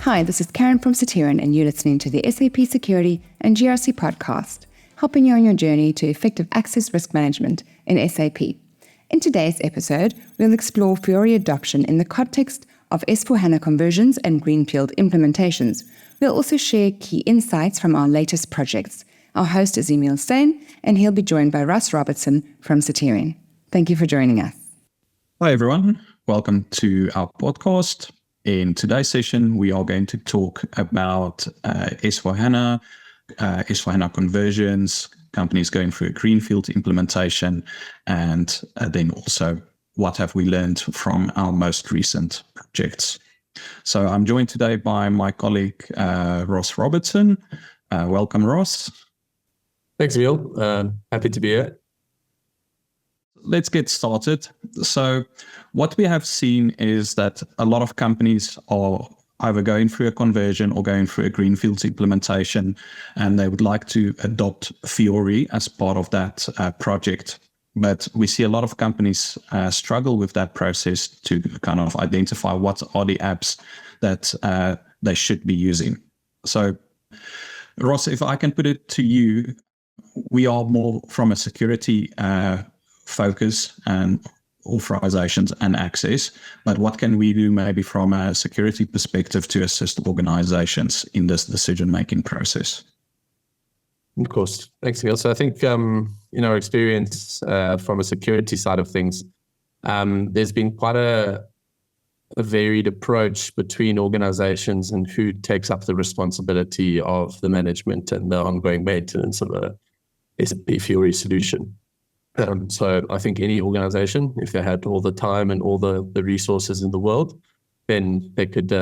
Hi, this is Karen from Soterion, and you're listening to the SAP Security and GRC podcast, helping you on your journey to effective access risk management in SAP. In today's episode, we'll explore Fiori adoption in the context of S/4HANA conversions and Greenfield implementations. We'll also share key insights from our latest projects. Our host is Emile Steyn, and he'll be joined by Robertson from Soterion. Thank you for joining us. Hi, everyone. Welcome to our podcast. In today's session, we are going to talk about S/4HANA, S/4HANA conversions, companies going through a Greenfield implementation, and then also what have we learned from our most recent projects. So I'm joined today by my colleague, Ross Robertson. Welcome, Ross. Thanks, Emile. Happy to be here. Let's get started. So what we have seen is that a lot of companies are either going through a conversion or going through a Greenfield implementation, and they would like to adopt Fiori as part of that project. But we see a lot of companies struggle with that process to kind of identify what are the apps that they should be using. So, Ross, if I can put it to you, we are more from a security focus and authorizations and access, but what can we do maybe from a security perspective to assist organizations in this decision-making process? Of course. Thanks, Emile. So I think in our experience from a security side of things, there's been quite a varied approach between organizations and who takes up the responsibility of the management and the ongoing maintenance of a SAP Fiori solution. So I think any organization, if they had all the time and all the resources in the world, then they could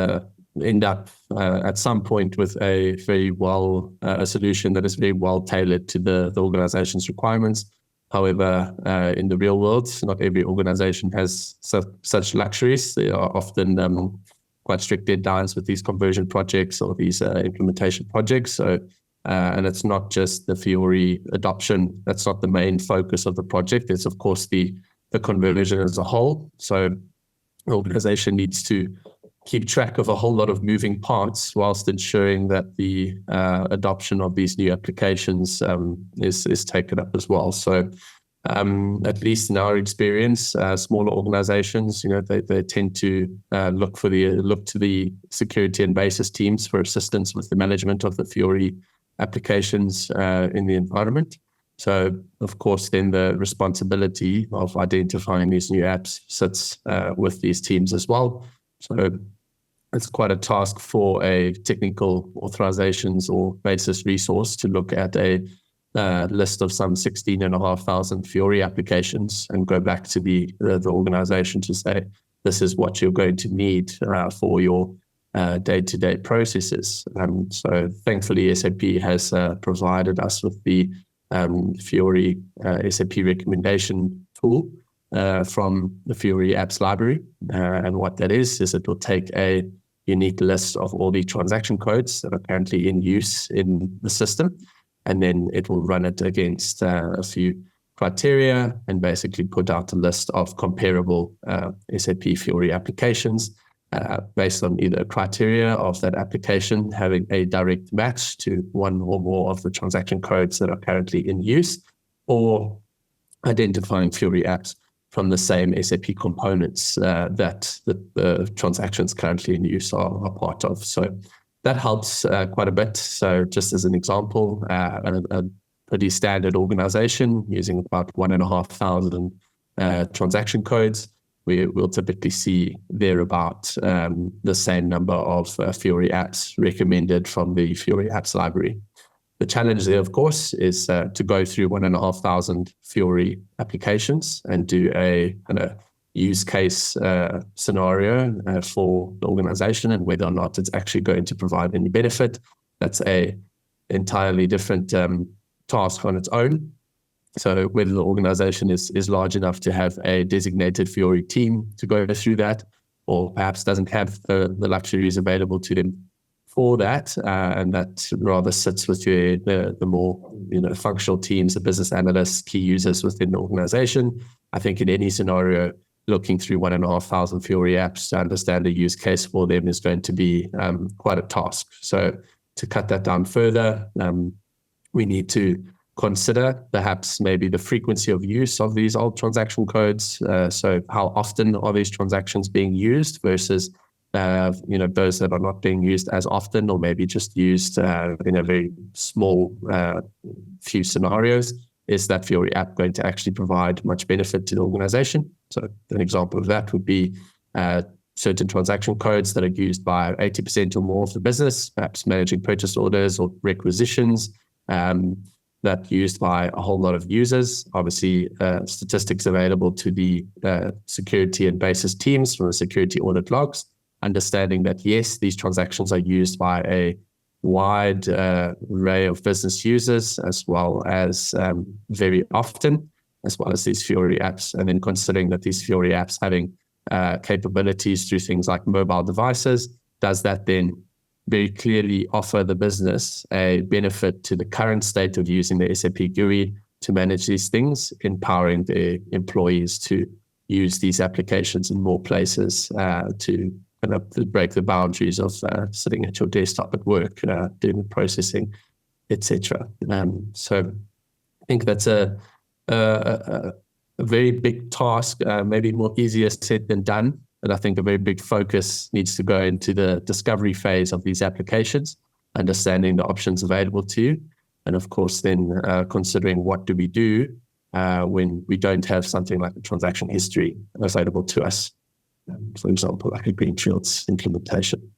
end up at some point with a solution that is very well tailored to the organization's requirements. However, in the real world, not every organization has such luxuries. There are often quite strict deadlines with these conversion projects or these implementation projects. So and it's not just the Fiori adoption. That's not the main focus of the project. It's, of course, the conversion as a whole. So the organization needs to keep track of a whole lot of moving parts whilst ensuring that the adoption of these new applications is taken up as well. So at least in our experience, smaller organizations, they tend to look to the security and basis teams for assistance with the management of the Fiori applications in the environment. So, of course, then the responsibility of identifying these new apps sits with these teams as well. So it's quite a task for a technical authorizations or basis resource to look at a list of some 16,500 Fiori applications and go back to the organization to say, this is what you're going to need for your day-to-day processes. So thankfully, SAP has provided us with the Fiori SAP recommendation tool from the Fiori apps library. And what that is it will take a unique list of all the transaction codes that are currently in use in the system, and then it will run it against a few criteria and basically put out a list of comparable SAP Fiori applications based on either criteria of that application having a direct match to one or more of the transaction codes that are currently in use, or identifying Fiori apps from the same SAP components that the transactions currently in use are part of. So that helps quite a bit. So just as an example, a pretty standard organization using about 1,500 transaction codes, we will typically see thereabout the same number of Fiori apps recommended from the Fiori apps library. The challenge there, of course, is to go through 1,500 Fiori applications and do a kind of use case scenario for the organization and whether or not it's actually going to provide any benefit. That's a entirely different task on its own. So whether the organization is large enough to have a designated Fiori team to go through that, or perhaps doesn't have the luxuries available to them for that, and that rather sits with the more functional teams, the business analysts, key users within the organization. I think in any scenario, looking through 1,500 Fiori apps to understand a use case for them is going to be quite a task. So to cut that down further, we need to consider perhaps maybe the frequency of use of these old transaction codes. So how often are these transactions being used versus those that are not being used as often, or maybe just used in a very small few scenarios. Is that Fiori app going to actually provide much benefit to the organization? So an example of that would be certain transaction codes that are used by 80% or more of the business, perhaps managing purchase orders or requisitions, that used by a whole lot of users. Obviously, statistics available to the security and basis teams from the security audit logs, understanding that, yes, these transactions are used by a wide array of business users, as well as very often, as well as these Fiori apps. And then considering that these Fiori apps having capabilities through things like mobile devices, does that then very clearly offer the business a benefit to the current state of using the SAP GUI to manage these things, empowering the employees to use these applications in more places to kind of break the boundaries of sitting at your desktop at work, doing the processing, etc. So I think that's a very big task, maybe more easier said than done. But I think a very big focus needs to go into the discovery phase of these applications, understanding the options available to you, and of course then considering what do we do when we don't have something like a transaction history available to us. For example, like a Greenfield's implementation.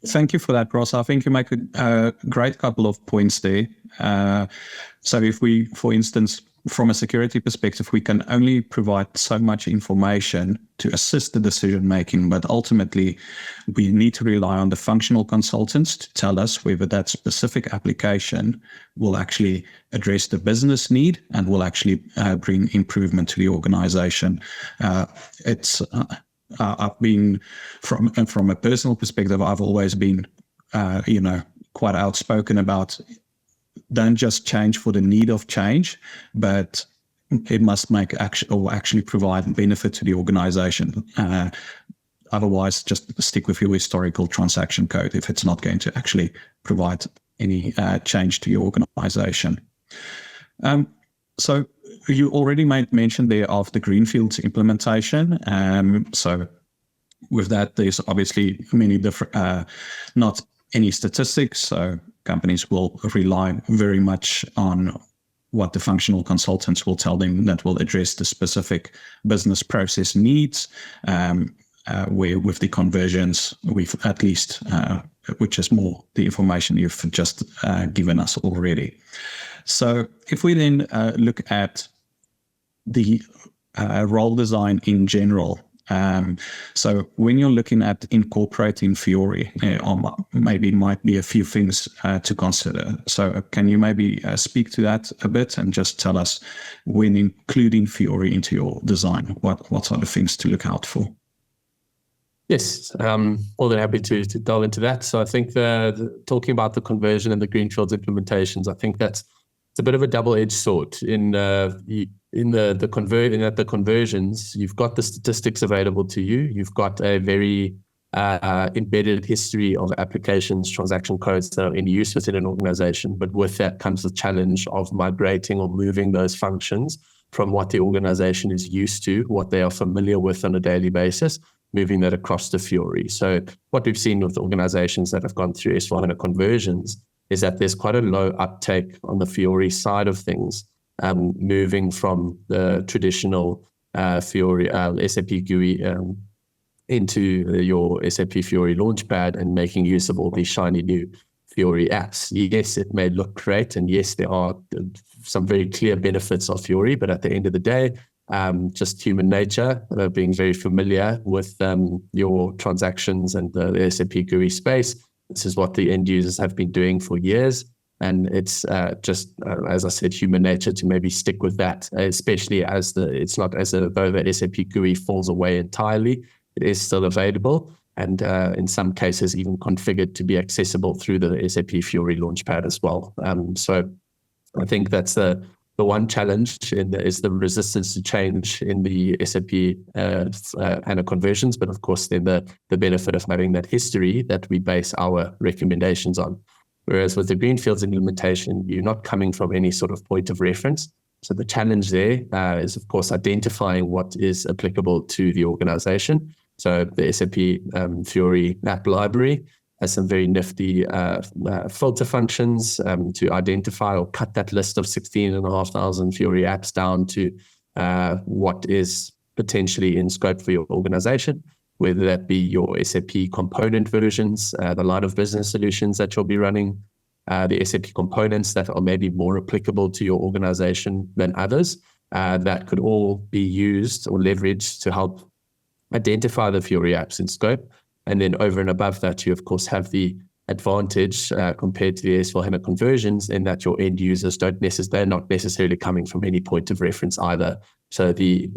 Thank you for that, Ross. I think you make a great couple of points there. So if we, for instance, from a security perspective, we can only provide so much information to assist the decision making, but ultimately we need to rely on the functional consultants to tell us whether that specific application will actually address the business need and will actually bring improvement to the organization. I've been from a personal perspective, I've always been, quite outspoken about don't just change for the need of change, but it must actually provide benefit to the organization. Otherwise, just stick with your historical transaction code if it's not going to actually provide any change to your organization. So you already made mention there of the Greenfield implementation. So with that, there's obviously many different, not any statistics. So companies will rely very much on what the functional consultants will tell them that will address the specific business process needs, where with the conversions, we've at least, which is more the information you've just given us already. So if we then look at the role design in general, so when you're looking at incorporating Fiori, maybe might be a few things to consider. So can you maybe speak to that a bit and just tell us, when including Fiori into your design, what are the things to look out for? Yes, more than happy to delve into that. So I think talking about the conversion and the Greenfields implementations, I think it's a bit of a double-edged sword. In the conversions, you've got the statistics available to you. You've got a very embedded history of applications, transaction codes that are in use within an organization. But with that comes the challenge of migrating or moving those functions from what the organization is used to, what they are familiar with on a daily basis, moving that across to Fiori. So what we've seen with organizations that have gone through S/4HANA conversions is that there's quite a low uptake on the Fiori side of things, moving from the traditional Fiori SAP GUI into your SAP Fiori Launchpad and making use of all these shiny new Fiori apps. Yes, it may look great, and yes, there are some very clear benefits of Fiori, but at the end of the day, just human nature, being very familiar with your transactions and the SAP GUI space. This is what the end users have been doing for years. And it's just, as I said, human nature to maybe stick with that, especially as it's not as though the SAP GUI falls away entirely. It is still available. and in some cases even configured to be accessible through the SAP Fiori Launchpad as well. So I think that's the one challenge is the resistance to change in the SAP HANA conversions, but of course then the benefit of having that history that we base our recommendations on. Whereas with the Greenfields implementation, you're not coming from any sort of point of reference. So the challenge there is, of course, identifying what is applicable to the organization. So the SAP Fiori app library has some very nifty filter functions to identify or cut that list of 16,500 Fiori apps down to what is potentially in scope for your organization, whether that be your SAP component versions, the line of business solutions that you'll be running, the SAP components that are maybe more applicable to your organization than others, that could all be used or leveraged to help identify the Fiori apps in scope. And then over and above that, you of course have the advantage compared to the S4HANA conversions in that your end users they're not necessarily coming from any point of reference either. So the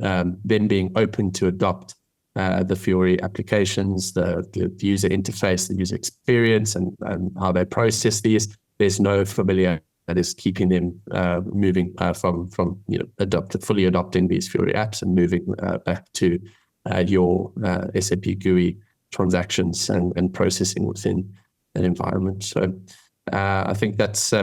then being open to adopt the Fiori applications, the user interface, the user experience, and how they process these, there's no familiar that is keeping them moving from fully adopting these Fiori apps and moving back to your SAP GUI transactions and processing within an environment. So I think that's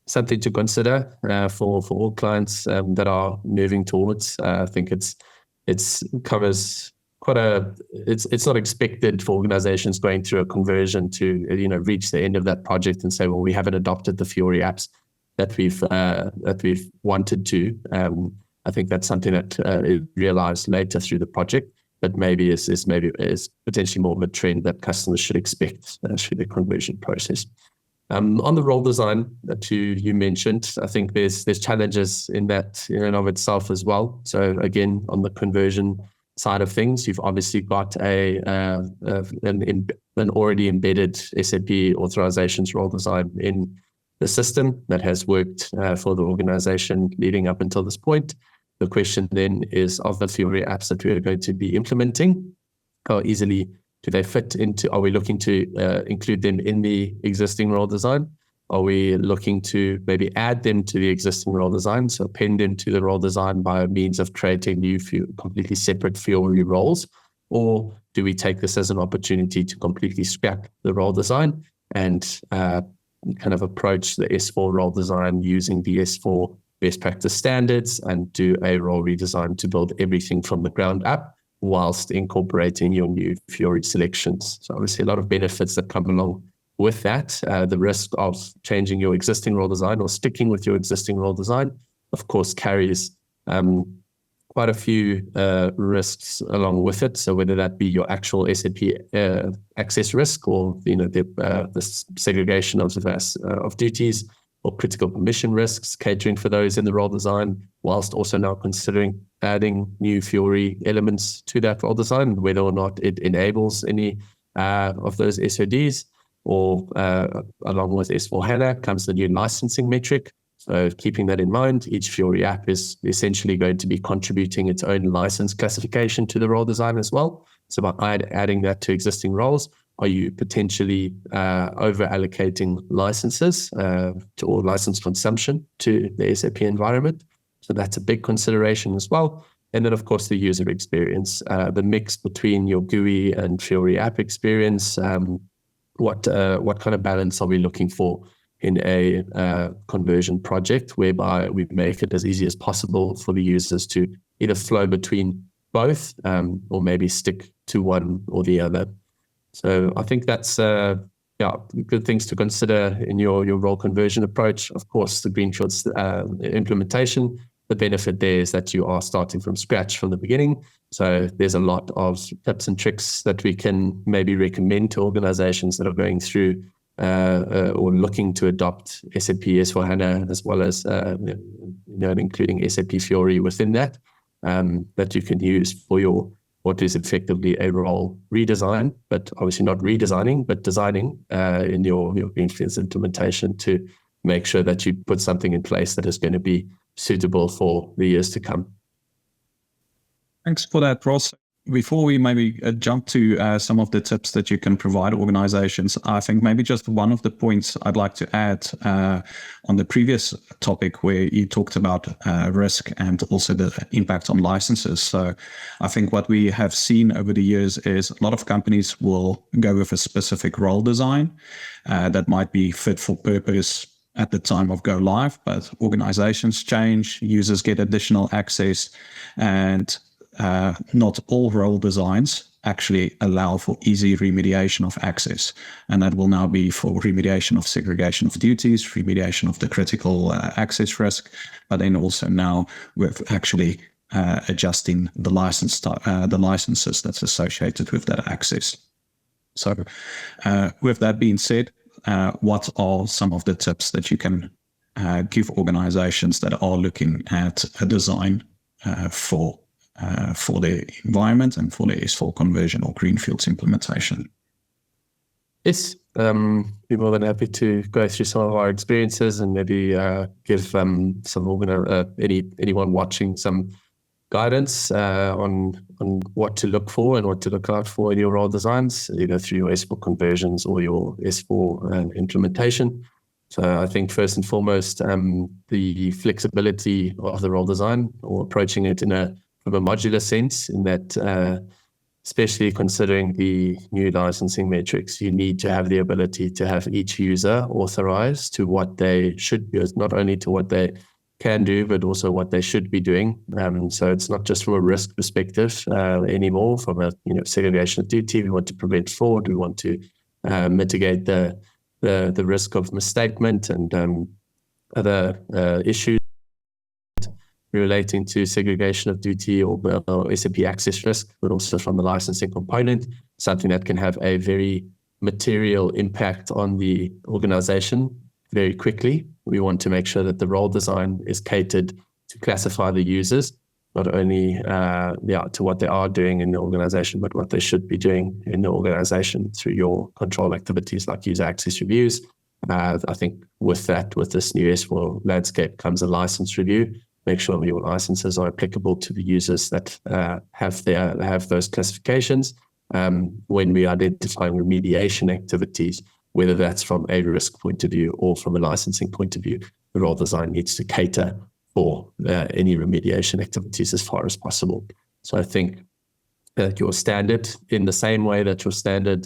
something to consider for all clients that are moving towards. I think it's covers it's not expected for organizations going through a conversion to reach the end of that project and say, well, we haven't adopted the Fiori apps that we've wanted to. I think that's something that is realized later through the project, but maybe is potentially more of a trend that customers should expect through the conversion process. On the role design that you mentioned, I think there's challenges in that in and of itself as well. So again, on the conversion side of things, you've obviously got an already embedded SAP authorizations role design in the system that has worked for the organization leading up until this point. The question then is, of the Fiori apps that we are going to be implementing, how easily do they fit into? Are we looking to include them in the existing role design? Are we looking to maybe add them to the existing role design, so append them to the role design by means of creating new completely separate Fiori roles? Or do we take this as an opportunity to completely scrap the role design and kind of approach the S4 role design using the S4 best practice standards and do a role redesign to build everything from the ground up whilst incorporating your new Fiori selections? So obviously a lot of benefits that come along with that. The risk of changing your existing role design or sticking with your existing role design, of course, carries quite a few risks along with it. So whether that be your actual SAP access risk or the segregation of duties, or critical permission risks, catering for those in the role design, whilst also now considering adding new Fiori elements to that role design, whether or not it enables any of those SODs, or along with S4HANA comes the new licensing metric. So keeping that in mind, each Fiori app is essentially going to be contributing its own license classification to the role design as well. So by adding that to existing roles, are you potentially over-allocating licenses or license consumption to the SAP environment? So that's a big consideration as well. And then, of course, the user experience, the mix between your GUI and Fiori app experience. What kind of balance are we looking for in a conversion project whereby we make it as easy as possible for the users to either flow between both or maybe stick to one or the other? So I think that's good things to consider in your role conversion approach. Of course, the Greenfield's implementation, the benefit there is that you are starting from scratch from the beginning. So there's a lot of tips and tricks that we can maybe recommend to organizations that are going through or looking to adopt SAP S4HANA, as well as including SAP Fiori within that, that you can use for your what is effectively a role redesign, but obviously not redesigning, but designing in your Greenfield implementation to make sure that you put something in place that is going to be suitable for the years to come. Thanks for that, Ross. before we maybe jump to some of the tips that you can provide organizations, I think maybe just one of the points I'd like to add on the previous topic where you talked about risk and also the impact on licenses. So I think what we have seen over the years is a lot of companies will go with a specific role design that might be fit for purpose at the time of go live, but organizations change, users get additional access, and not all role designs actually allow for easy remediation of access. And that will now be for remediation of segregation of duties, remediation of the critical access risk, but then also now with actually adjusting the licenses that's associated with that access. So with that being said, what are some of the tips that you can give organizations that are looking at a design for their environment and for their S4 conversion or Greenfields implementation? Yes, be more than happy to go through some of our experiences and maybe give anyone watching some guidance on what to look for and what to look out for in your role designs, either through your S4 conversions or your S4 implementation. So I think first and foremost, the flexibility of the role design, or approaching it from a modular sense, in that especially considering the new licensing metrics, you need to have the ability to have each user authorized to what they should do, not only to what they can do, but also what they should be doing. So it's not just from a risk perspective anymore, from a segregation of duty. We want to prevent fraud. We want to mitigate the risk of misstatement and other issues relating to segregation of duty or SAP access risk, but also from the licensing component, something that can have a very material impact on the organization very quickly. We want to make sure that the role design is catered to classify the users, not only to what they are doing in the organization, but what they should be doing in the organization through your control activities like user access reviews. I think with this new S4 landscape comes a license review. Make sure your licenses are applicable to the users that have those classifications. When we identify remediation activities, whether that's from a risk point of view or from a licensing point of view, the role design needs to cater for any remediation activities as far as possible. So I think that your standard, in the same way that your standard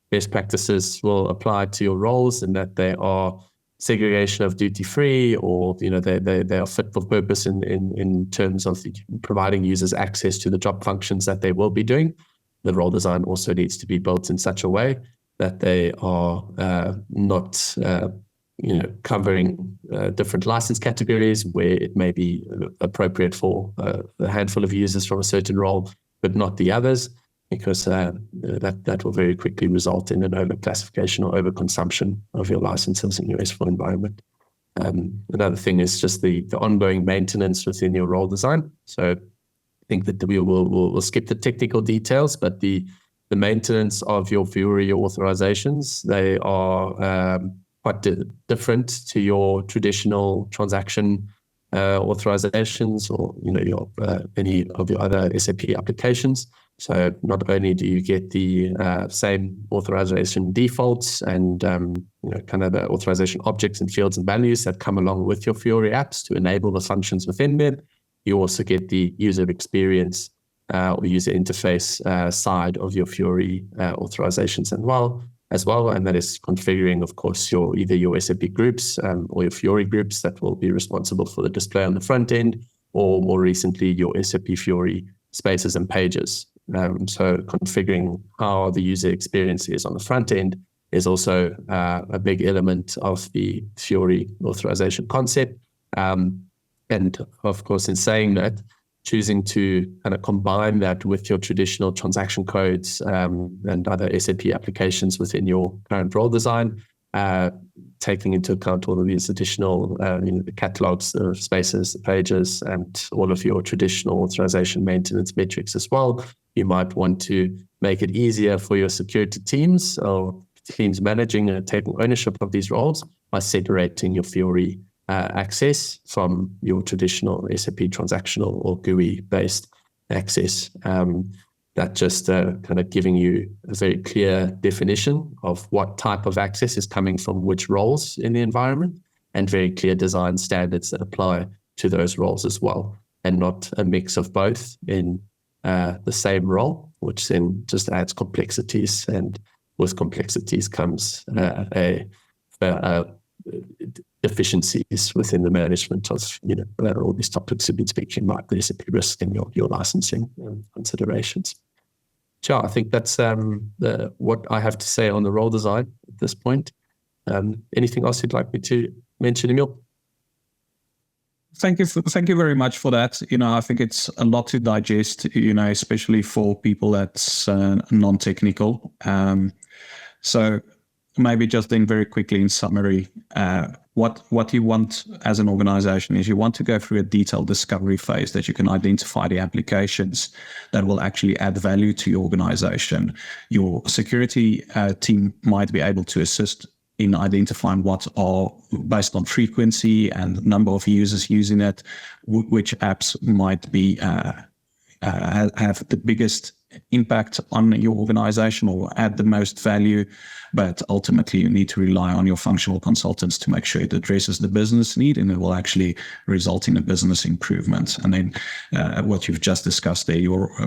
best practices will apply to your roles, and that they are segregation of duty-free, or they are fit for purpose in terms of providing users access to the job functions that they will be doing. The role design also needs to be built in such a way that they are not covering different license categories where it may be appropriate for a handful of users from a certain role, but not the others, because that will very quickly result in an overclassification or overconsumption of your licenses in your S4 environment. Another thing is just the ongoing maintenance within your role design. So I think that we'll skip the technical details, but the maintenance of your Fiori authorizations, they are quite different to your traditional transaction authorizations, or your any of your other SAP applications. So not only do you get the same authorization defaults and kind of the authorization objects and fields and values that come along with your Fiori apps to enable the functions within them, you also get the user experience or user interface side of your Fiori authorizations as well, and that is configuring, of course, either your SAP groups or your Fiori groups that will be responsible for the display on the front end, or more recently your SAP Fiori spaces and pages. So configuring how the user experience is on the front end is also a big element of the Fiori authorization concept. And of course, in saying that, choosing to kind of combine that with your traditional transaction codes and other SAP applications within your current role design, taking into account all of these additional the catalogs, the spaces, the pages, and all of your traditional authorization maintenance metrics as well. You might want to make it easier for your security teams or teams managing and taking ownership of these roles by separating your Fiori access from your traditional SAP transactional or GUI-based access. that just kind of giving you a very clear definition of what type of access is coming from which roles in the environment, and very clear design standards that apply to those roles as well, and not a mix of both in the same role, which then just adds complexities, and with complexities comes efficiencies within the management of all these topics we've been speaking about, the SAP risk and your licensing considerations. Sure, I think that's what I have to say on the role design at this point. Anything else you'd like me to mention, Emile? Thank you very much for that. I think it's a lot to digest, especially for people that's non-technical. So maybe just then very quickly in summary, what you want as an organization is you want to go through a detailed discovery phase that you can identify the applications that will actually add value to your organization. Your security team might be able to assist in identifying what are, based on frequency and number of users using it, which apps might be have the biggest impact on your organization or add the most value. But ultimately, you need to rely on your functional consultants to make sure it addresses the business need, and it will actually result in a business improvement. And then what you've just discussed there,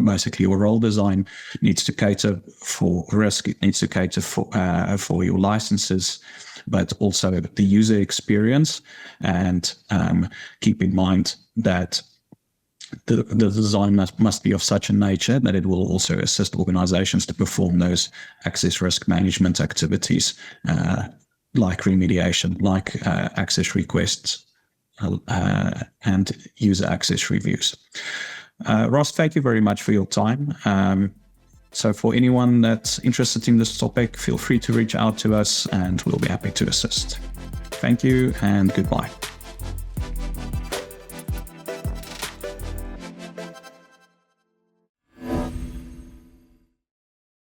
basically your role design needs to cater for risk, it needs to cater for your licenses, but also the user experience. And keep in mind that the design must be of such a nature that it will also assist organizations to perform those access risk management activities, like remediation, like access requests, and user access reviews. Ross, thank you very much for your time. So for anyone that's interested in this topic, feel free to reach out to us and we'll be happy to assist. Thank you and goodbye.